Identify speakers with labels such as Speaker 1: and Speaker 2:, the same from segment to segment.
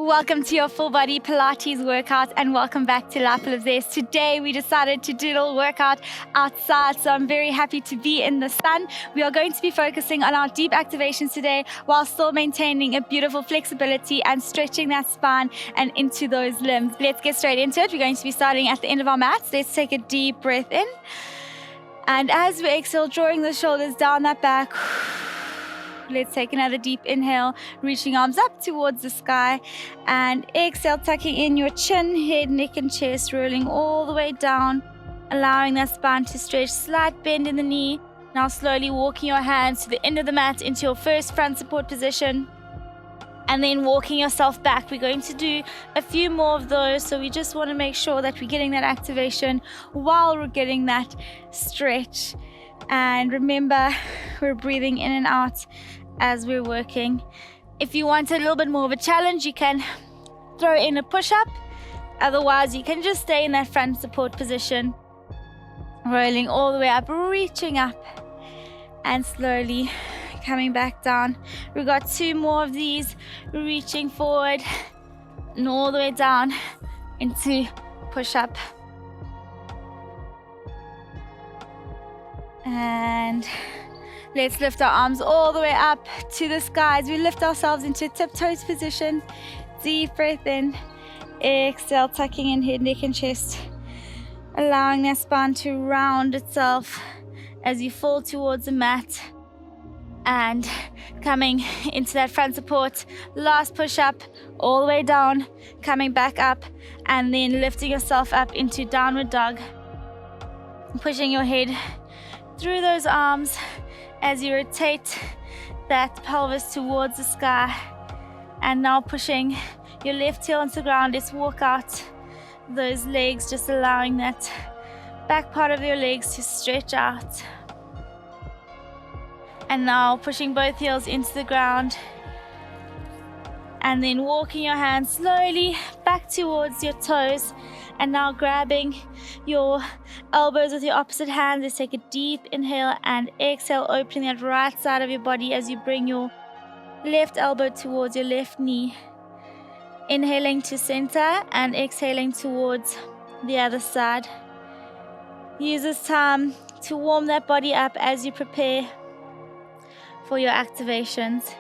Speaker 1: Welcome to your full body Pilates workout and welcome back to Life Full of Zest. Today we decided to do a little workout outside, so I'm very happy to be in the sun. We are going to be focusing on our deep activations today while still maintaining a beautiful flexibility and stretching that spine and into those limbs. Let's get straight into it. We're going to be starting at the end of our mats. Let's take a deep breath in. And as we exhale, drawing the shoulders down that back. Let's take another deep inhale, reaching arms up towards the sky, and exhale, tucking in your chin, head, neck, and chest, rolling all the way down, allowing that spine to stretch, slight bend in the knee. Now slowly walking your hands to the end of the mat into your first front support position, and then walking yourself back. We're going to do a few more of those, so we just want to make sure that we're getting that activation while we're getting that stretch. And remember, we're breathing in and out as we're working. If you want a little bit more of a challenge, you can throw in a push-up. Otherwise, you can just stay in that front support position, rolling all the way up, reaching up, and slowly coming back down. We've got two more of these, reaching forward and all the way down into push-up. And let's lift our arms all the way up to the sky as we lift ourselves into tiptoes position. Deep breath in, exhale, tucking in head, neck, and chest, allowing that spine to round itself as you fall towards the mat and coming into that front support. Last push up, all the way down, coming back up, and then lifting yourself up into downward dog, pushing your head through those arms as you rotate that pelvis towards the sky. And now pushing your left heel onto the ground. Let's walk out those legs, just allowing that back part of your legs to stretch out. And now pushing both heels into the ground, and then walking your hands slowly back towards your toes. And now grabbing your elbows with your opposite hand. Let's take a deep inhale and exhale, opening that right side of your body as you bring your left elbow towards your left knee. Inhaling to center and exhaling towards the other side. Use this time to warm that body up as you prepare for your activations.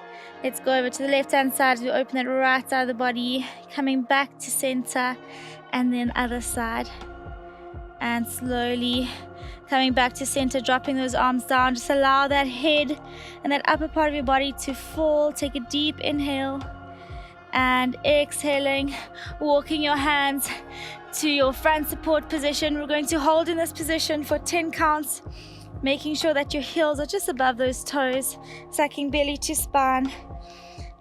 Speaker 1: Let's go over to the left hand side as we open that right side of the body, coming back to center, and then other side. And slowly coming back to center, dropping those arms down. Just allow that head and that upper part of your body to fall. Take a deep inhale and exhaling, walking your hands to your front support position. We're going to hold in this position for 10 counts, making sure that your heels are just above those toes, sucking belly to spine.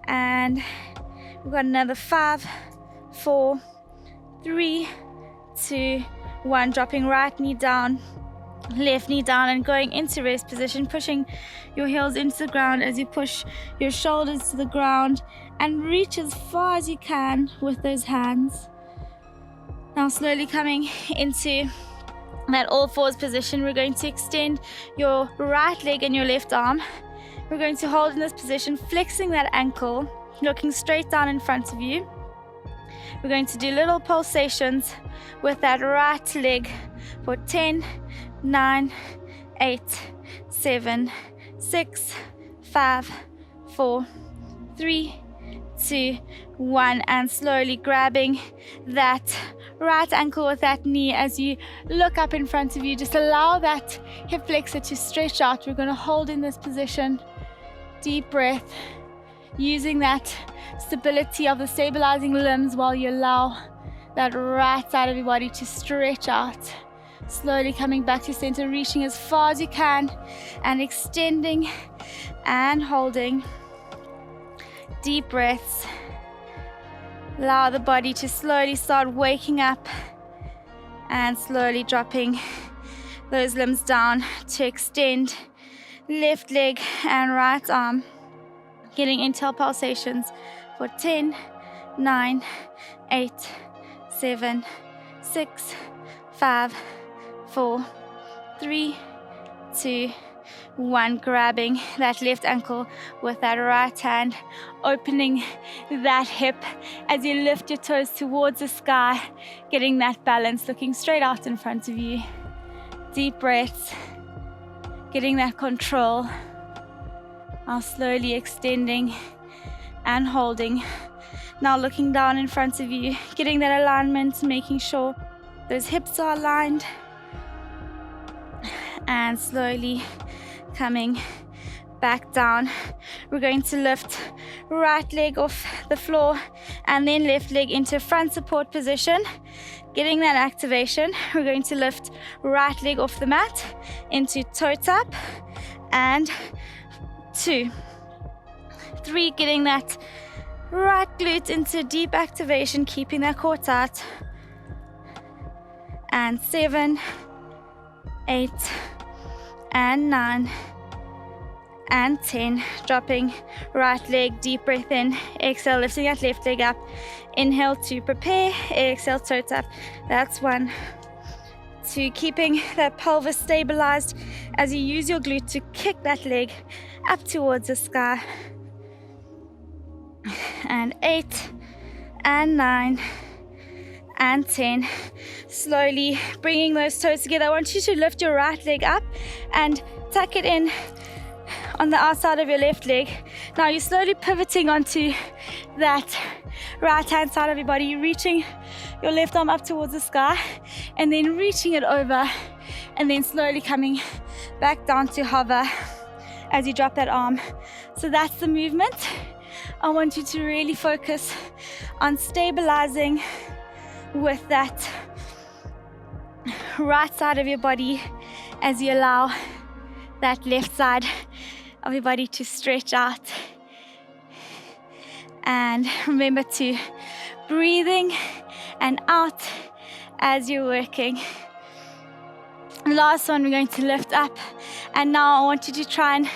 Speaker 1: And we've got another 5, 4, 3, 2, 1. Dropping right knee down, left knee down, and going into rest position, pushing your heels into the ground as you push your shoulders to the ground and reach as far as you can with those hands. Now slowly coming into that all fours position, we're going to extend your right leg and your left arm. We're going to hold in this position, flexing that ankle, looking straight down in front of you. We're going to do little pulsations with that right leg for 10, 9, 8, 7, 6, 5, 4, 3, 2, 1, and slowly grabbing that right ankle with that knee as you look up in front of you. Just allow that hip flexor to stretch out. We're going to hold in this position. Deep breath, using that stability of the stabilizing limbs while you allow that right side of your body to stretch out. Slowly coming back to center, reaching as far as you can and extending and holding. Deep breaths. Allow the body to slowly start waking up and slowly dropping those limbs down to extend left leg and right arm. Getting into our pulsations for 10, 9, 8, 7, 6, 5, 4, 3, 2, 1, grabbing that left ankle with that right hand, opening that hip as you lift your toes towards the sky, getting that balance, looking straight out in front of you. Deep breaths, getting that control. Now slowly extending and holding. Now looking down in front of you, getting that alignment, making sure those hips are aligned. And slowly coming back down. We're going to lift right leg off the floor and then left leg into front support position. Getting that activation, we're going to lift right leg off the mat into toe tap, and 2, 3, getting that right glute into deep activation, keeping that core tight, and 7, 8, and 9, and 10, dropping right leg, deep breath in, exhale, lifting that left leg up, inhale to prepare, exhale, toe tap, that's 1, 2, keeping that pelvis stabilized as you use your glute to kick that leg up towards the sky, and 8, and 9, and 10, slowly bringing those toes together. I want you to lift your right leg up and tuck it in on the outside of your left leg. Now you're slowly pivoting onto that right hand side of your body, reaching your left arm up towards the sky and then reaching it over and then slowly coming back down to hover as you drop that arm. So that's the movement. I want you to really focus on stabilizing with that right side of your body as you allow that left side of your body to stretch out. And remember to breathing and out as you're working. Last one, we're going to lift up, and now I want you to try and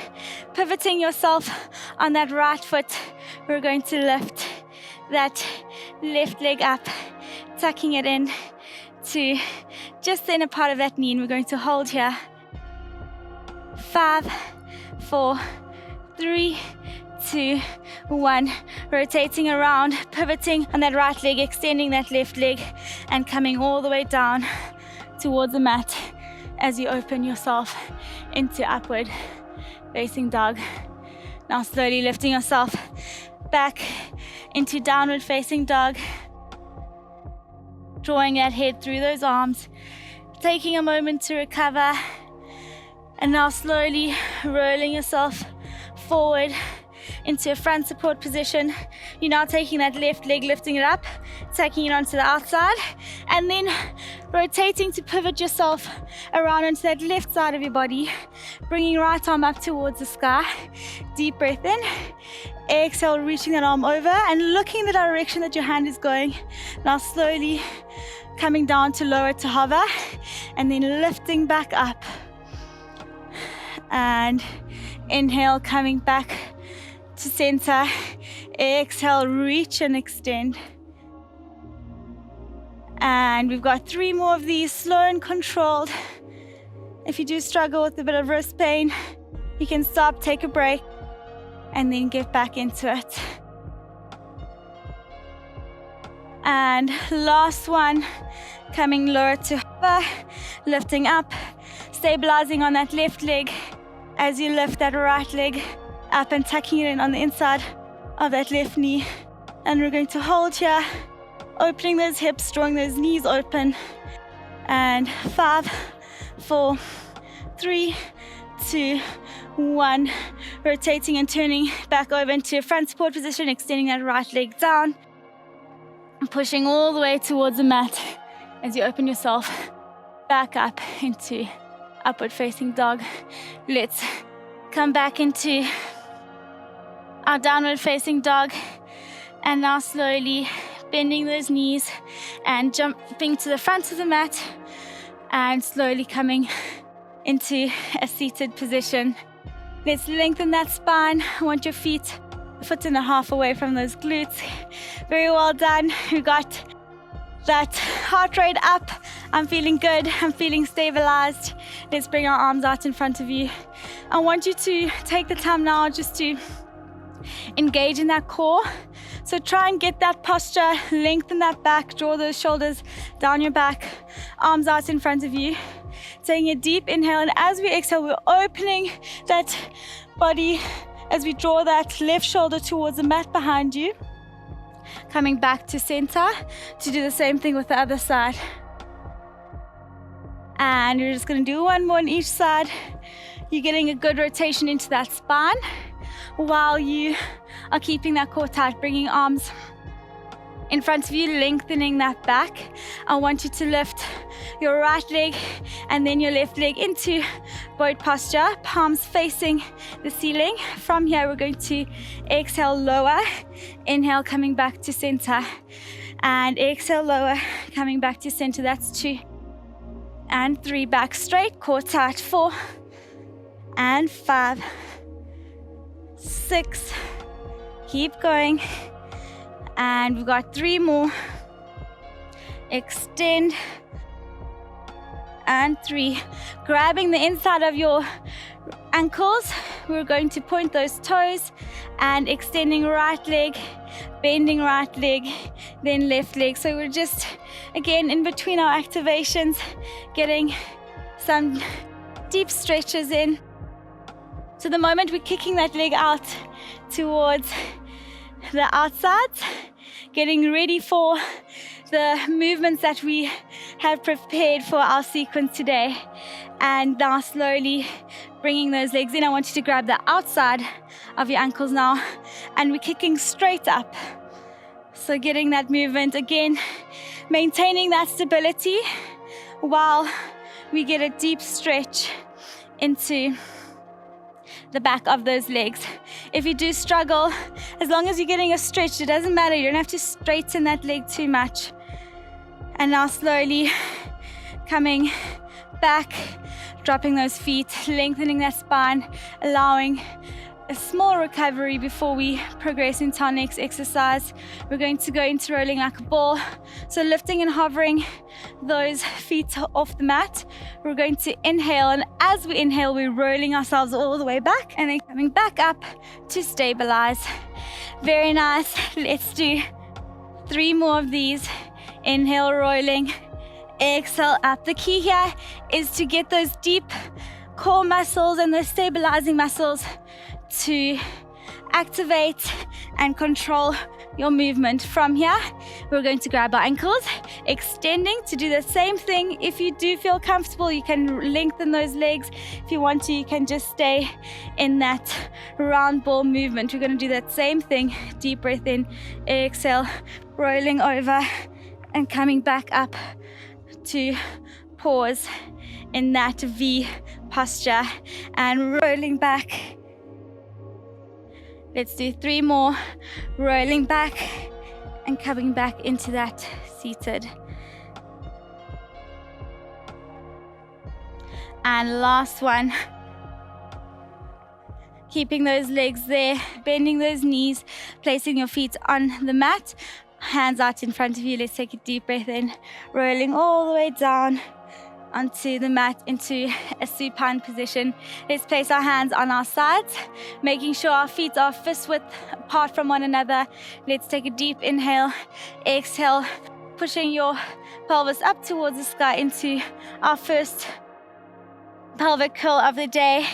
Speaker 1: pivoting yourself on that right foot. We're going to lift that left leg up, tucking it in to just the inner part of that knee, and we're going to hold here. 5, 4, 3, 2, 1. Rotating around, pivoting on that right leg, extending that left leg, and coming all the way down towards the mat as you open yourself into upward facing dog. Now slowly lifting yourself back into downward facing dog, drawing that head through those arms, taking a moment to recover, and now slowly rolling yourself forward into a front support position. You're now taking that left leg, lifting it up, taking it onto the outside, and then rotating to pivot yourself around onto that left side of your body, bringing right arm up towards the sky. Deep breath in, exhale, reaching that arm over and looking in the direction that your hand is going. Now slowly coming down to lower to hover, and then lifting back up. And inhale, coming back to center. Exhale, reach and extend. And we've got 3 more of these, slow and controlled. If you do struggle with a bit of wrist pain, you can stop, take a break, and then get back into it. And last one, coming lower to hover, lifting up, stabilizing on that left leg as you lift that right leg up and tucking it in on the inside of that left knee. And we're going to hold here, opening those hips, drawing those knees open. And 5, 4, 3, 2, 1. Rotating and turning back over into a front support position, extending that right leg down, pushing all the way towards the mat as you open yourself back up into upward facing dog. Let's come back into our downward facing dog, and now slowly bending those knees and jumping to the front of the mat and slowly coming into a seated position. Let's lengthen that spine. I want your feet a foot and a half away from those glutes. Very well done. We got that heart rate up. I'm feeling good. I'm feeling stabilized. Let's bring our arms out in front of you. I want you to take the time now just to engage in that core. So try and get that posture, lengthen that back, draw those shoulders down your back, arms out in front of you. Taking a deep inhale, and as we exhale, we're opening that body as we draw that left shoulder towards the mat behind you. Coming back to center to do the same thing with the other side. And you're just going to do one more on each side. You're getting a good rotation into that spine while you are keeping that core tight, bringing arms in front of you, lengthening that back. I want you to lift your right leg and then your left leg into boat posture, palms facing the ceiling. From here, we're going to exhale, lower, inhale, coming back to center, and exhale, lower, coming back to center. That's 2 and 3, back straight, core tight, 4 and 5, 6, keep going, and we've got 3 more, extend, and 3, grabbing the inside of your ankles, we're going to point those toes and extending right leg, bending right leg, then left leg. So we're just, again, in between our activations, getting some deep stretches in. So the moment we're kicking that leg out towards the outsides, getting ready for the movements that we have prepared for our sequence today. And now slowly bringing those legs in. I want you to grab the outside of your ankles now, and we're kicking straight up. So getting that movement again, maintaining that stability while we get a deep stretch into the back of those legs. If you do struggle, as long as you're getting a stretch, it doesn't matter. You don't have to straighten that leg too much. And now slowly coming back, dropping those feet, lengthening that spine, allowing a small recovery before we progress into our next exercise. We're going to go into rolling like a ball. So lifting and hovering those feet off the mat. We're going to inhale, and as we inhale, we're rolling ourselves all the way back and then coming back up to stabilize. Very nice. Let's do 3 more of these. Inhale, rolling. Exhale, up. The key here is to get those deep core muscles and those stabilizing muscles to activate and control your movement. From here, we're going to grab our ankles, extending to do the same thing. If you do feel comfortable, you can lengthen those legs. If you want to, you can just stay in that round ball movement. We're going to do that same thing. Deep breath in, exhale, rolling over and coming back up to pause in that V posture and rolling back. Let's do 3 more, rolling back and coming back into that seated. And last one, keeping those legs there, bending those knees, placing your feet on the mat, hands out in front of you. Let's take a deep breath in, rolling all the way down onto the mat into a supine position. Let's place our hands on our sides, making sure our feet are fist width apart from one another. Let's take a deep inhale, exhale, pushing your pelvis up towards the sky into our first pelvic curl of the day,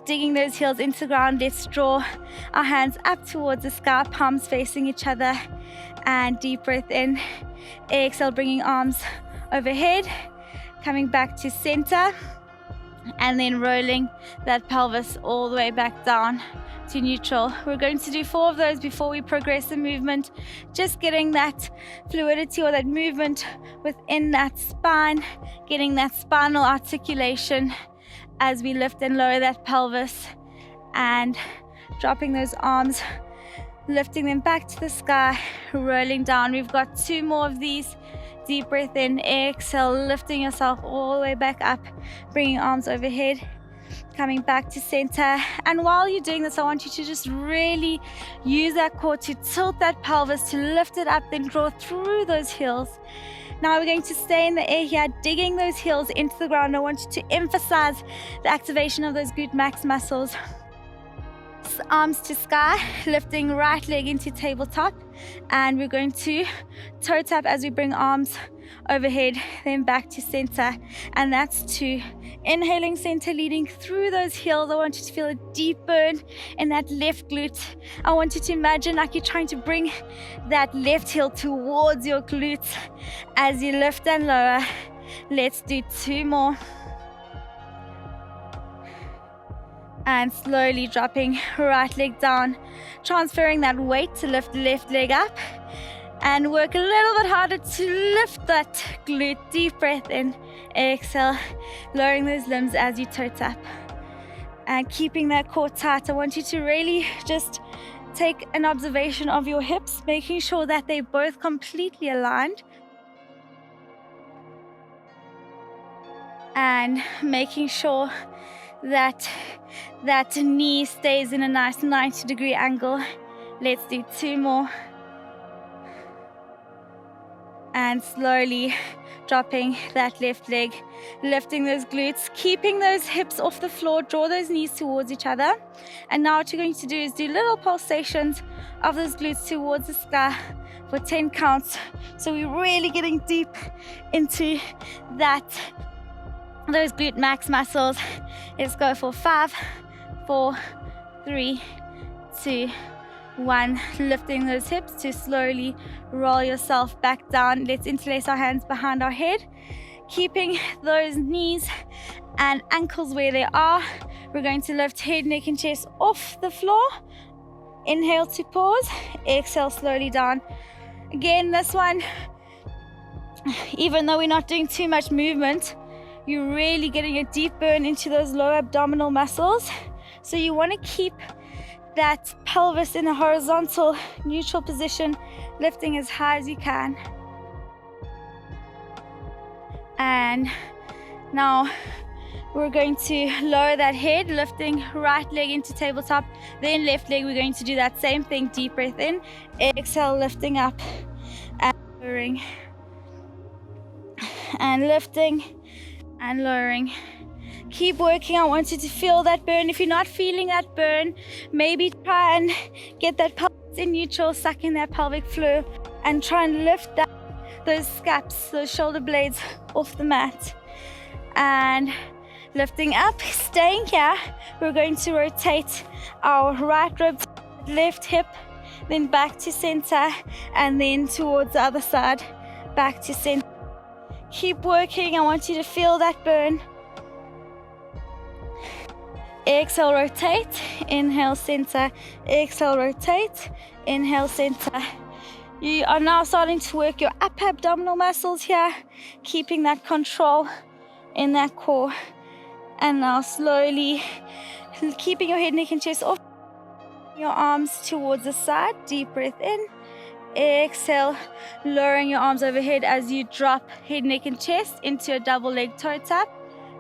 Speaker 1: digging those heels into the ground. Let's draw our hands up towards the sky, palms facing each other, and deep breath in, exhale, bringing arms overhead, coming back to center, and then rolling that pelvis all the way back down to neutral. We're going to do 4 of those before we progress the movement, just getting that fluidity or that movement within that spine, getting that spinal articulation as we lift and lower that pelvis, and dropping those arms, lifting them back to the sky, rolling down. We've got 2 more of these. Deep breath in, exhale, lifting yourself all the way back up, bringing arms overhead, Coming back to center. And while you're doing this, I want you to just really use that core to tilt that pelvis, to lift it up, then draw through those heels. Now we're going to stay in the air here, digging those heels into the ground. I want you to emphasize the activation of those glute max muscles. Arms to sky, lifting right leg into tabletop, and we're going to toe tap as we bring arms overhead, then back to center, and that's 2. Inhaling center, leading through those heels. I want you to feel a deep burn in that left glute. I want you to imagine like you're trying to bring that left heel towards your glutes as you lift and lower. Let's do 2 more. And slowly dropping right leg down, transferring that weight to lift left leg up, and work a little bit harder to lift that glute. Deep breath in, exhale, lowering those limbs as you toe tap, and keeping that core tight. I want you to really just take an observation of your hips, making sure that they're both completely aligned, and making sure that knee stays in a nice 90-degree angle. Let's do 2 more. And slowly dropping that left leg, lifting those glutes, keeping those hips off the floor, draw those knees towards each other. And now what you're going to do is do little pulsations of those glutes towards the sky for 10 counts. So we're really getting deep into those glute max muscles. Let's go for 5, 4, 3, 2, 1. Lifting those hips to slowly roll yourself back down. Let's interlace our hands behind our head, keeping those knees and ankles where they are. We're going to lift head, neck, and chest off the floor. Inhale to pause, exhale slowly down. Again, this one, even though we're not doing too much movement, you're really getting a deep burn into those lower abdominal muscles. So you want to keep that pelvis in a horizontal, neutral position, lifting as high as you can. And now we're going to lower that head, lifting right leg into tabletop, then left leg. We're going to do that same thing. Deep breath in, exhale, lifting up and lowering, and lifting and lowering. Keep working. I want you to feel that burn. If you're not feeling that burn, maybe try and get that pelvis in neutral, suck in that pelvic floor, and try and lift those scaps, those shoulder blades off the mat. And lifting up, staying here. We're going to rotate our right rib, left hip, then back to center, and then towards the other side, back to center. Keep working. I want you to feel that burn. Exhale, rotate. Inhale, center. Exhale, rotate. Inhale, center. You are now starting to work your upper abdominal muscles here, keeping that control in that core. And now slowly keeping your head, neck, and chest off. Your arms towards the side. Deep breath in. Exhale, lowering your arms overhead as you drop head, neck, and chest into a double leg toe tap.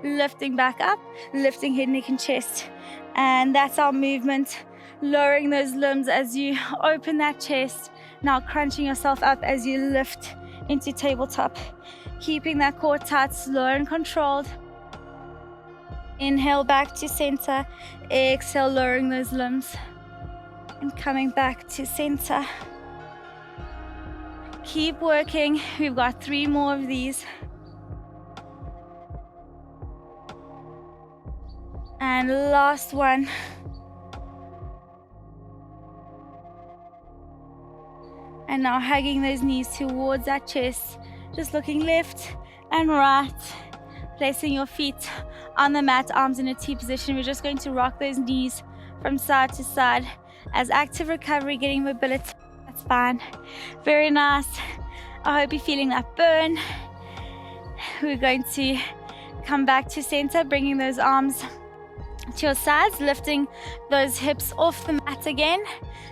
Speaker 1: Lifting back up, lifting head, neck, and chest. And that's our movement. Lowering those limbs as you open that chest. Now crunching yourself up as you lift into tabletop. Keeping that core tight, slow and controlled. Inhale back to center. Exhale, lowering those limbs. And coming back to center. Keep working. We've got 3 more of these. And last one. And now hugging those knees towards that chest. Just looking left and right. Placing your feet on the mat, arms in a T position. We're just going to rock those knees from side to side. As active recovery, getting mobility. That's fine. Very nice. I hope you're feeling that burn. We're going to come back to center, bringing those arms to your sides, lifting those hips off the mat again.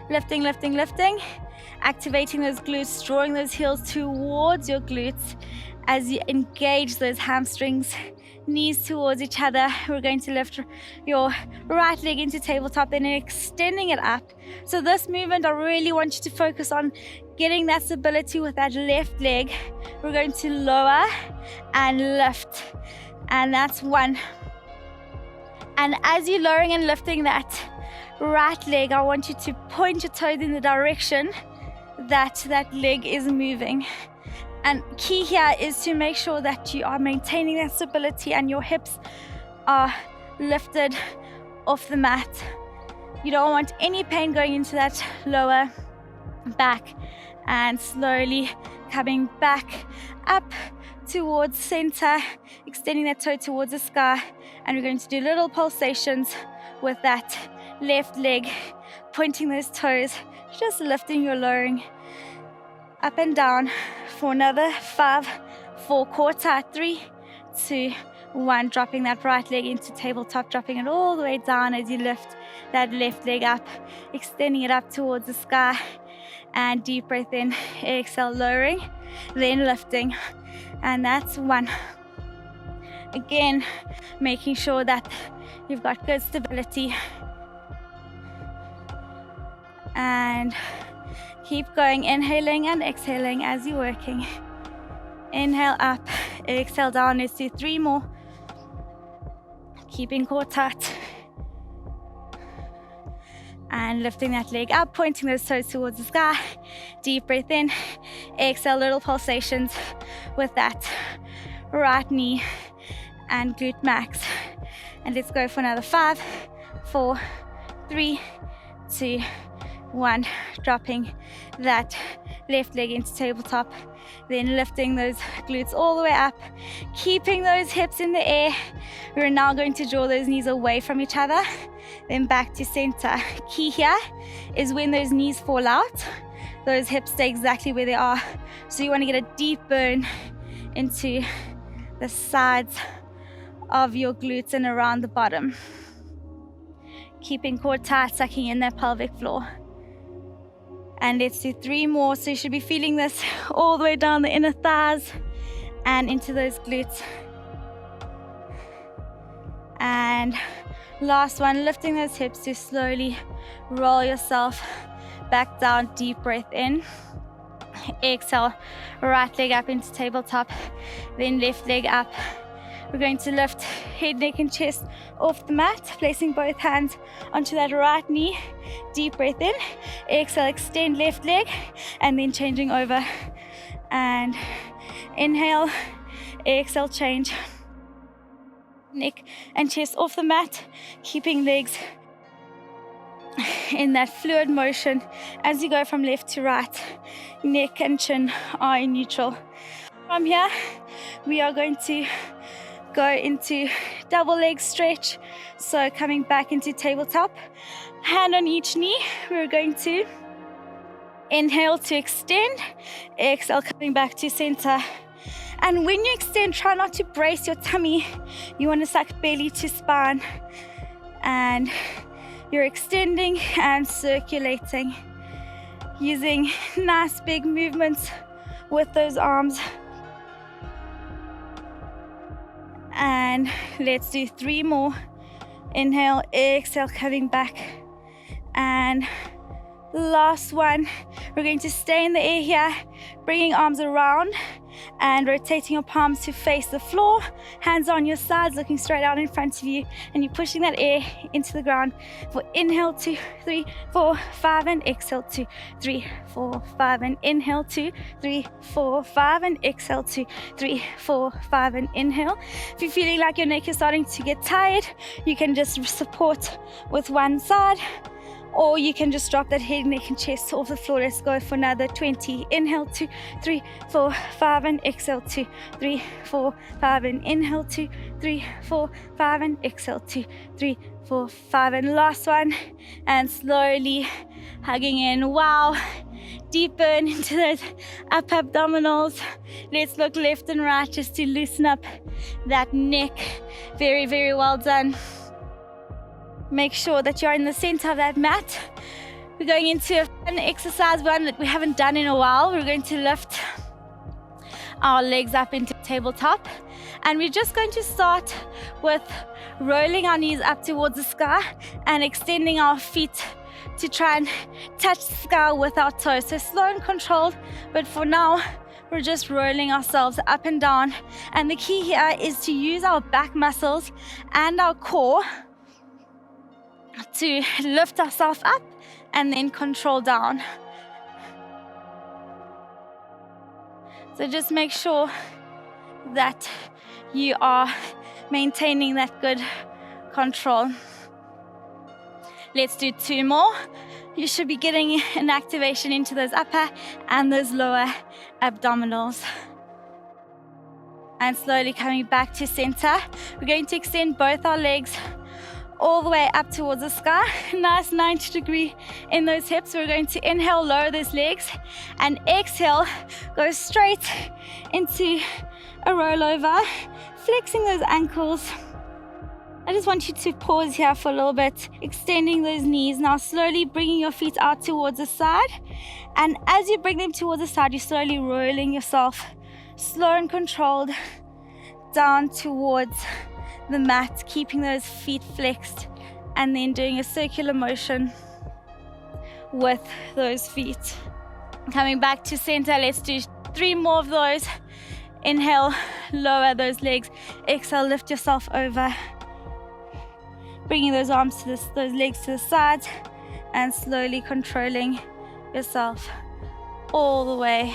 Speaker 1: Lifting, lifting, lifting. Activating those glutes, drawing those heels towards your glutes as you engage those hamstrings knees towards each other. We're going to lift your right leg into tabletop, then extending it up. So this movement, I really want you to focus on getting that stability with that left leg. We're going to lower and lift, and that's 1. And as you're lowering and lifting that right leg, I want you to point your toes in the direction that leg is moving. And key here is to make sure that you are maintaining that stability and your hips are lifted off the mat. You don't want any pain going into that lower back, and slowly coming back up towards center, extending that toe towards the sky. And we're going to do little pulsations with that left leg, pointing those toes, just lifting your lowering up and down for another 5, 4, quarter, 3, 2, 1. Dropping that right leg into tabletop, dropping it all the way down as you lift that left leg up, extending it up towards the sky. And deep breath in, exhale, lowering, then lifting. And that's 1. Again, making sure that you've got good stability. And keep going, inhaling and exhaling as you're working. Inhale up, exhale down. Let's do 3 more. Keeping core tight. And lifting that leg up, pointing those toes towards the sky. Deep breath in, exhale, little pulsations with that right knee and glute max. And let's go for another 5, 4, 3, 2, 1. Dropping that left leg into tabletop, then lifting those glutes all the way up, keeping those hips in the air. We're now going to draw those knees away from each other, then back to center. Key here is when those knees fall out, those hips stay exactly where they are. So you want to get a deep burn into the sides of your glutes and around the bottom. Keeping core tight, sucking in that pelvic floor. And let's do 3 more. So you should be feeling this all the way down the inner thighs and into those glutes. And last one, lifting those hips to slowly roll yourself back down. Deep breath in. Exhale, right leg up into tabletop, then left leg up. We're going to lift head, neck, and chest off the mat, placing both hands onto that right knee. Deep breath in. Exhale, extend left leg, and then changing over. And inhale, exhale, change. Neck and chest off the mat, keeping legs in that fluid motion as you go from left to right. Neck and chin are in neutral. From here, we are going to go into double leg stretch. So coming back into tabletop, hand on each knee. We're going to inhale to extend, exhale coming back to center. And when you extend, try not to brace your tummy. You want to suck belly to spine. And you're extending and circulating, using nice big movements with those arms. And let's do 3 more. Inhale, exhale, coming back. And last one. We're going to stay in the air here, bringing arms around and rotating your palms to face the floor. Hands on your sides, looking straight out in front of you. And you're pushing that air into the ground for inhale, 2, 3, 4, 5, and exhale, 2, 3, 4, 5, and inhale, 2, 3, 4, 5, and exhale, 2, 3, 4, 5, and inhale. If you're feeling like your neck is starting to get tired, you can just support with one side, or you can just drop that head, neck, and chest off the floor. Let's go for another 20. Inhale, 2, 3, 4, 5, and exhale, 2, 3, 4, 5, and inhale, 2, 3, 4, 5, and exhale, 2, 3, 4, 5, and last one. And slowly hugging in. Wow. Deep burn into those up abdominals. Let's look left and right just to loosen up that neck. Very, very well done. Make sure that you're in the center of that mat. We're going into a fun exercise, one that we haven't done in a while. We're going to lift our legs up into tabletop. And we're just going to start with rolling our knees up towards the sky and extending our feet to try and touch the sky with our toes. So slow and controlled, but for now, we're just rolling ourselves up and down. And the key here is to use our back muscles and our core to lift ourselves up and then control down. So just make sure that you are maintaining that good control. Let's do 2 more. You should be getting an activation into those upper and those lower abdominals. And slowly coming back to center. We're going to extend both our legs all the way up towards the sky. Nice 90-degree in those hips. We're going to inhale, lower those legs, and exhale, go straight into a rollover, flexing those ankles. I just want you to pause here for a little bit, extending those knees. Now slowly bringing your feet out towards the side. And as you bring them towards the side, you're slowly rolling yourself, slow and controlled, down towards the mat, keeping those feet flexed, and then doing a circular motion with those feet. Coming back to center, let's do 3 more of those. Inhale, lower those legs. Exhale, lift yourself over. Bringing those arms to those legs to the side, and slowly controlling yourself all the way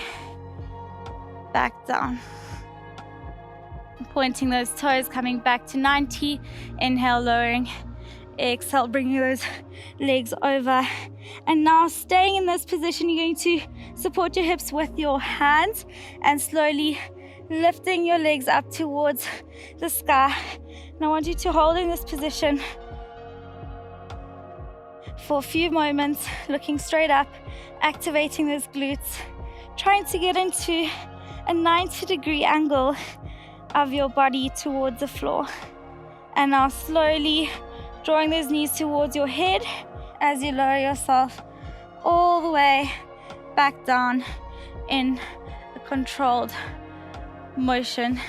Speaker 1: back down. Pointing those toes, coming back to 90. Inhale, lowering. Exhale, bringing those legs over. And now staying in this position, you're going to support your hips with your hands and slowly lifting your legs up towards the sky. And I want you to hold in this position for a few moments, looking straight up, activating those glutes, trying to get into a 90-degree angle of your body towards the floor. And now slowly drawing those knees towards your head as you lower yourself all the way back down in a controlled motion.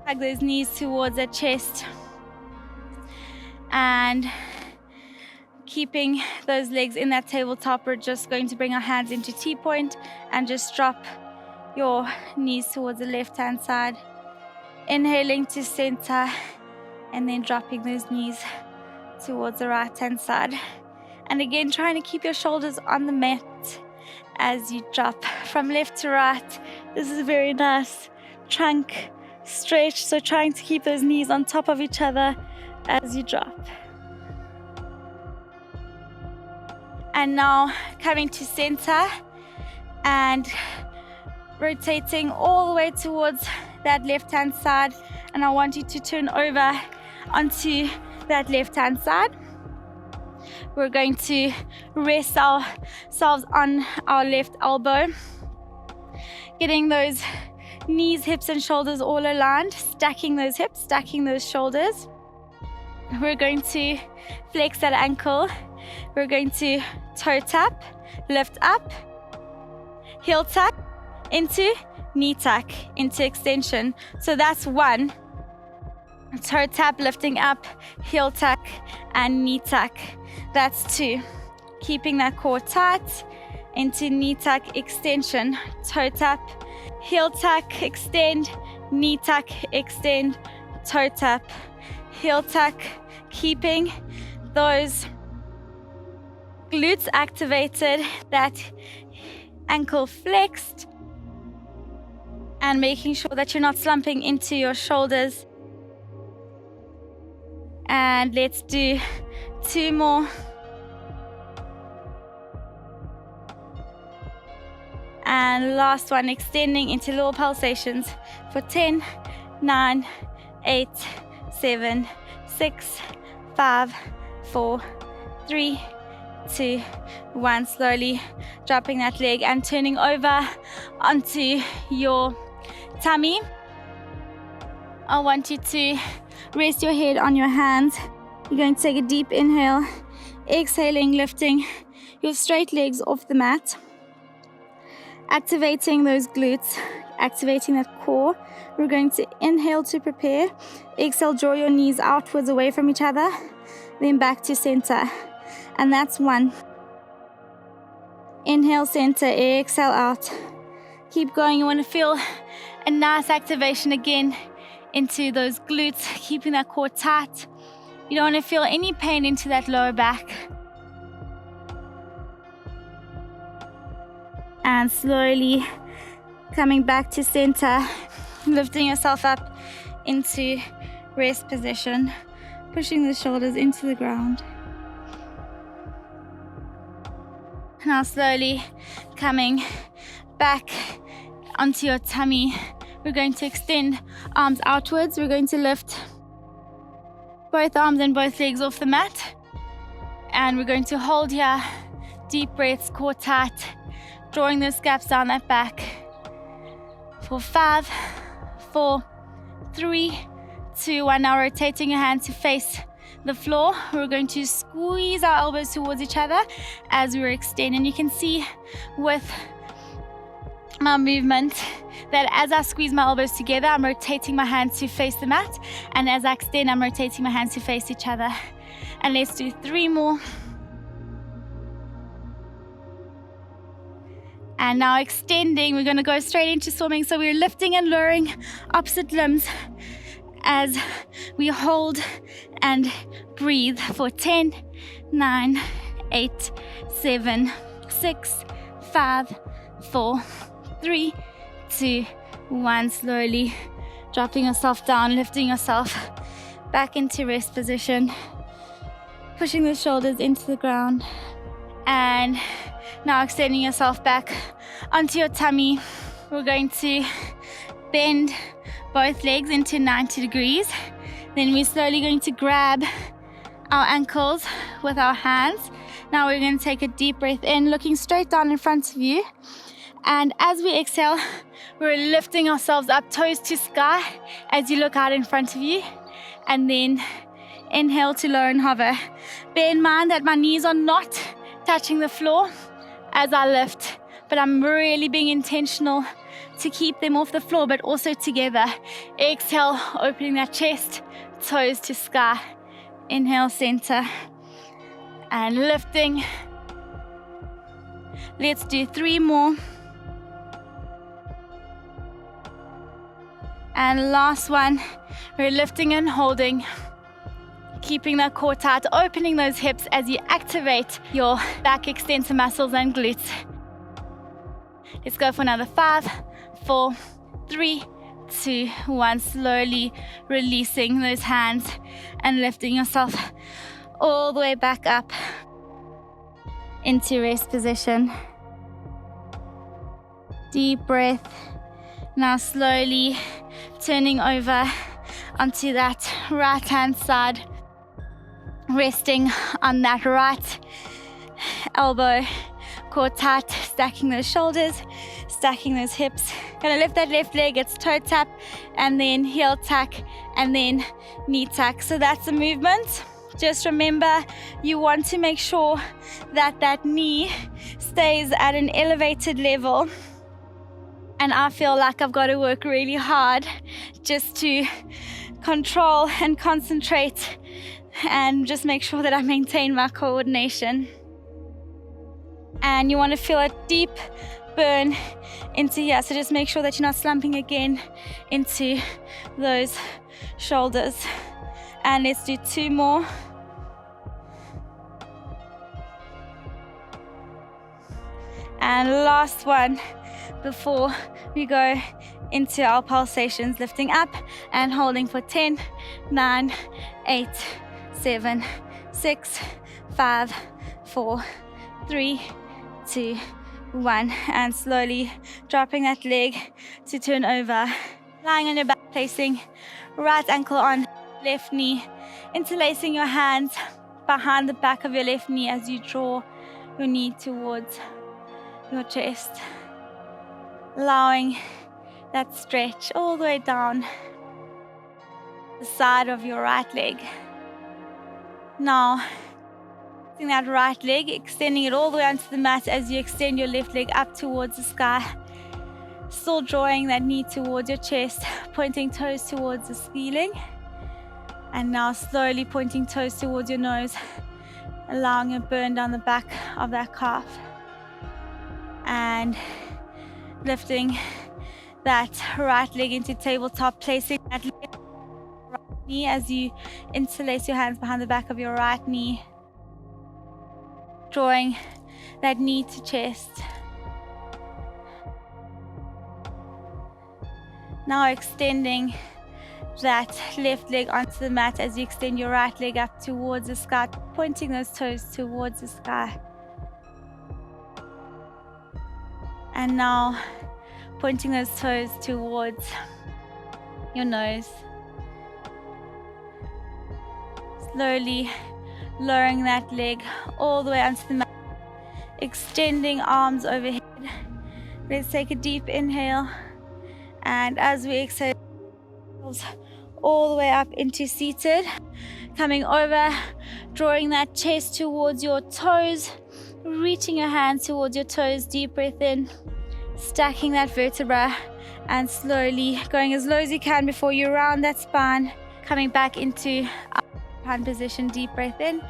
Speaker 1: Drag those knees towards the chest and keeping those legs in that tabletop. We're just going to bring our hands into T-point and just drop your knees towards the left-hand side. Inhaling to center and then dropping those knees towards the right-hand side. And again, trying to keep your shoulders on the mat as you drop from left to right. This is a very nice trunk stretch, so trying to keep those knees on top of each other as you drop. And now coming to center and rotating all the way towards that left-hand side. And I want you to turn over onto that left-hand side. We're going to rest ourselves on our left elbow, getting those knees, hips, and shoulders all aligned, stacking those hips, stacking those shoulders. We're going to flex that ankle. We're going to toe tap, lift up, heel tuck, into knee tuck, into extension. So that's 1. Toe tap, lifting up, heel tuck, and knee tuck. That's 2. Keeping that core tight, into knee tuck, extension, toe tap, heel tuck, extend, knee tuck, extend, toe tap, heel tuck, keeping those glutes activated, that ankle flexed, and making sure that you're not slumping into your shoulders. And let's do 2 more. And last one, extending into little pulsations for 10, 9, 8, 7, 6, 5, 4, 3, 2, 1. Slowly dropping that leg and turning over onto your tummy. I want you to rest your head on your hands. You're going to take a deep inhale, exhaling, lifting your straight legs off the mat, activating those glutes, activating that core. We're going to inhale to prepare. Exhale, draw your knees outwards away from each other. Then back to center. And that's 1. Inhale, center, exhale out. Keep going. You want to feel a nice activation again into those glutes, keeping that core tight. You don't want to feel any pain into that lower back. And slowly coming back to center, lifting yourself up into rest position, pushing the shoulders into the ground. Now slowly coming back onto your tummy. We're going to extend arms outwards. We're going to lift both arms and both legs off the mat. And we're going to hold here, deep breaths, core tight, drawing those gaps down that back. For 5, 4, 3, 2, 1. Now rotating your hand to face the floor. We're going to squeeze our elbows towards each other as we extend. And you can see with my movement that as I squeeze my elbows together, I'm rotating my hands to face the mat. And as I extend, I'm rotating my hands to face each other. And let's do 3 more. And now extending, we're going to go straight into swimming. So we're lifting and lowering opposite limbs as we hold and breathe for 10, 9, 8, 7, 6, 5, 4, 3, 2, 1. Slowly dropping yourself down, lifting yourself back into rest position, pushing the shoulders into the ground, and now extending yourself back onto your tummy. We're going to bend both legs into 90 degrees. Then we're slowly going to grab our ankles with our hands. Now we're going to take a deep breath in, looking straight down in front of you. And as we exhale, we're lifting ourselves up, toes to sky, as you look out in front of you. And then inhale to lower and hover. Bear in mind that my knees are not touching the floor as I lift, but I'm really being intentional to keep them off the floor, but also together. Exhale, opening that chest, toes to sky. Inhale, center, and lifting. Let's do 3 more. And last one, we're lifting and holding, keeping that core tight, opening those hips as you activate your back extensor muscles and glutes. Let's go for another 5, 4, 3, 2, 1. Slowly releasing those hands and lifting yourself all the way back up into rest position. Deep breath. Now slowly turning over onto that right hand side, resting on that right elbow, core tight, stacking those shoulders, stacking those hips. Gonna lift that left leg, it's toe tap, and then heel tuck, and then knee tuck. So that's the movement. Just remember, you want to make sure that that knee stays at an elevated level. And I feel like I've got to work really hard just to control and concentrate and just make sure that I maintain my coordination. And you want to feel a deep burn into here. So just make sure that you're not slumping again into those shoulders. And let's do 2 more. And last one before we go into our pulsations, lifting up and holding for 10, 9, 8, 7, 6, 5, 4, 3, 2, 1. And slowly dropping that leg to turn over, lying on your back, placing right ankle on left knee, interlacing your hands behind the back of your left knee as you draw your knee towards your chest, allowing that stretch all the way down the side of your right leg. Now, using that right leg, extending it all the way onto the mat as you extend your left leg up towards the sky. Still drawing that knee towards your chest, pointing toes towards the ceiling. And now slowly pointing toes towards your nose, allowing a burn down the back of that calf. And lifting that right leg into tabletop, placing that right knee as you interlace your hands behind the back of your right knee. Drawing that knee to chest. Now extending that left leg onto the mat as you extend your right leg up towards the sky, pointing those toes towards the sky. And now pointing those toes towards your nose. Slowly lowering that leg all the way onto the mat, extending arms overhead. Let's take a deep inhale, and as we exhale, all the way up into seated, coming over, drawing that chest towards your toes, reaching your hands towards your toes, deep breath in, stacking that vertebra, and slowly going as low as you can before you round that spine, coming back into hand position, deep breath in,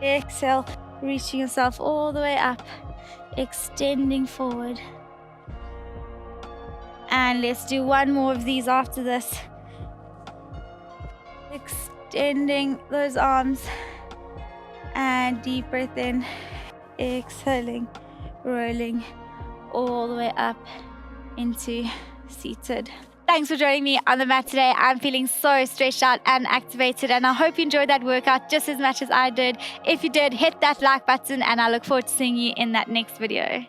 Speaker 1: exhale, reaching yourself all the way up, extending forward. And let's do one more of these after this. Extending those arms, and deep breath in, exhaling, rolling all the way up into seated. Thanks for joining me on the mat today. I'm feeling so stretched out and activated, and I hope you enjoyed that workout just as much as I did. If you did, hit that like button, and I look forward to seeing you in that next video.